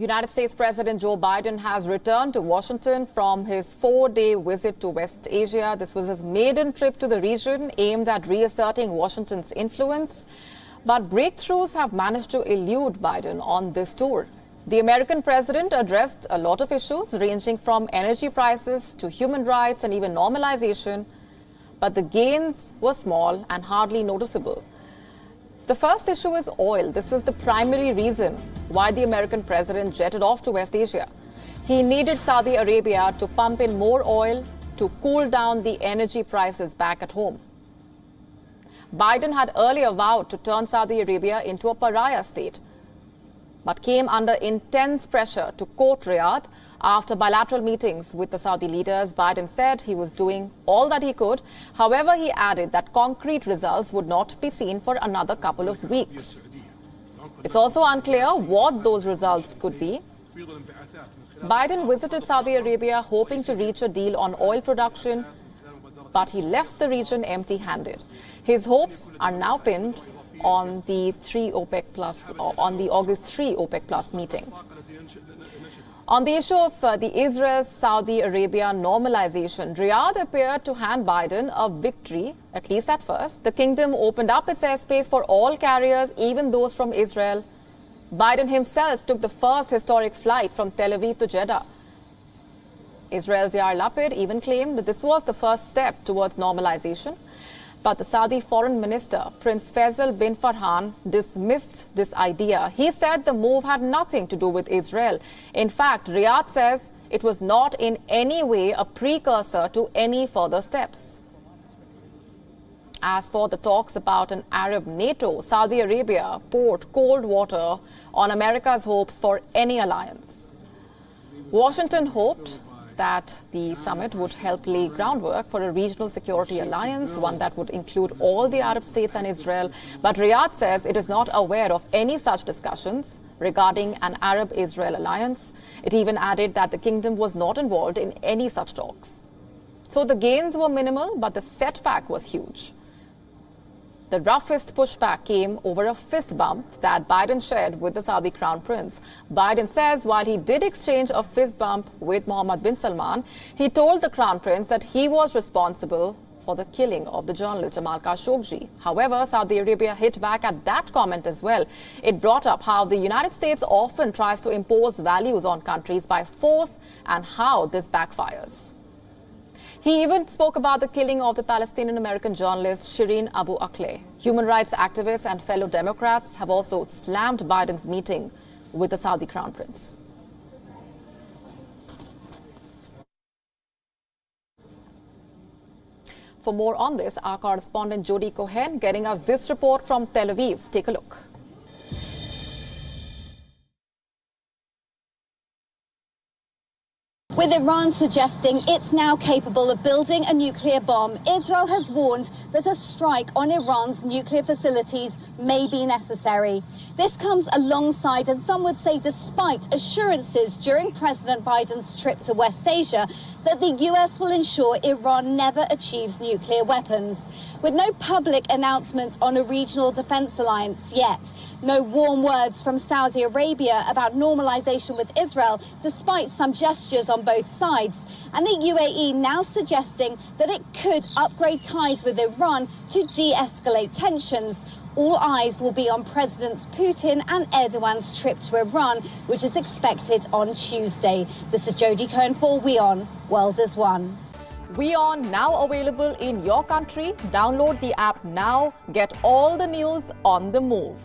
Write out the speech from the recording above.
United States President Joe Biden has returned to Washington from his 4-day visit to West Asia. This was his maiden trip to the region aimed at reasserting Washington's influence. But breakthroughs have managed to elude Biden on this tour. The American president addressed a lot of issues ranging from energy prices to human rights and even normalization. But the gains were small and hardly noticeable. The first issue is oil. This is the primary reason why the American president jetted off to West Asia. He needed Saudi Arabia to pump in more oil to cool down the energy prices back at home. Biden had earlier vowed to turn Saudi Arabia into a pariah state, but came under intense pressure to court Riyadh. After bilateral meetings with the Saudi leaders, Biden said he was doing all that he could. However, he added that concrete results would not be seen for another couple of weeks. It's also unclear what those results could be. Biden visited Saudi Arabia hoping to reach a deal on oil production, but he left the region empty-handed. His hopes are now pinned on the August 3 OPEC Plus meeting. On the issue of the Israel-Saudi Arabia normalization, Riyadh appeared to hand Biden a victory, at least at first. The kingdom opened up its airspace for all carriers, even those from Israel. Biden himself took the first historic flight from Tel Aviv to Jeddah. Israel's Yair Lapid even claimed that this was the first step towards normalization. But the Saudi Foreign Minister, Prince Faisal bin Farhan, dismissed this idea. He said the move had nothing to do with Israel. In fact, Riyadh says it was not in any way a precursor to any further steps. As for the talks about an Arab NATO, Saudi Arabia poured cold water on America's hopes for any alliance. Washington hoped that the summit would help lay groundwork for a regional security alliance, one that would include all the Arab states and Israel. But Riyadh says it is not aware of any such discussions regarding an Arab-Israel alliance. It even added that the kingdom was not involved in any such talks. So the gains were minimal, but the setback was huge. The roughest pushback came over a fist bump that Biden shared with the Saudi Crown Prince. Biden says while he did exchange a fist bump with Mohammed bin Salman, he told the Crown Prince that he was responsible for the killing of the journalist Jamal Khashoggi. However, Saudi Arabia hit back at that comment as well. It brought up how the United States often tries to impose values on countries by force and how this backfires. He even spoke about the killing of the Palestinian-American journalist Shireen Abu Akleh. Human rights activists and fellow Democrats have also slammed Biden's meeting with the Saudi Crown Prince. For more on this, our correspondent Jody Cohen getting us this report from Tel Aviv. Take a look. With Iran suggesting it's now capable of building a nuclear bomb, Israel has warned that a strike on Iran's nuclear facilities may be necessary. This comes alongside, and some would say despite, assurances during President Biden's trip to West Asia that the US will ensure Iran never achieves nuclear weapons. With no public announcement on a regional defense alliance yet, no warm words from Saudi Arabia about normalization with Israel, despite some gestures on both sides, and the UAE now suggesting that it could upgrade ties with Iran to de-escalate tensions. All eyes will be on Presidents Putin and Erdogan's trip to Iran, which is expected on Tuesday. This is Jody Cohen for WION World is One. WION now available in your country. Download the app now. Get all the news on the move.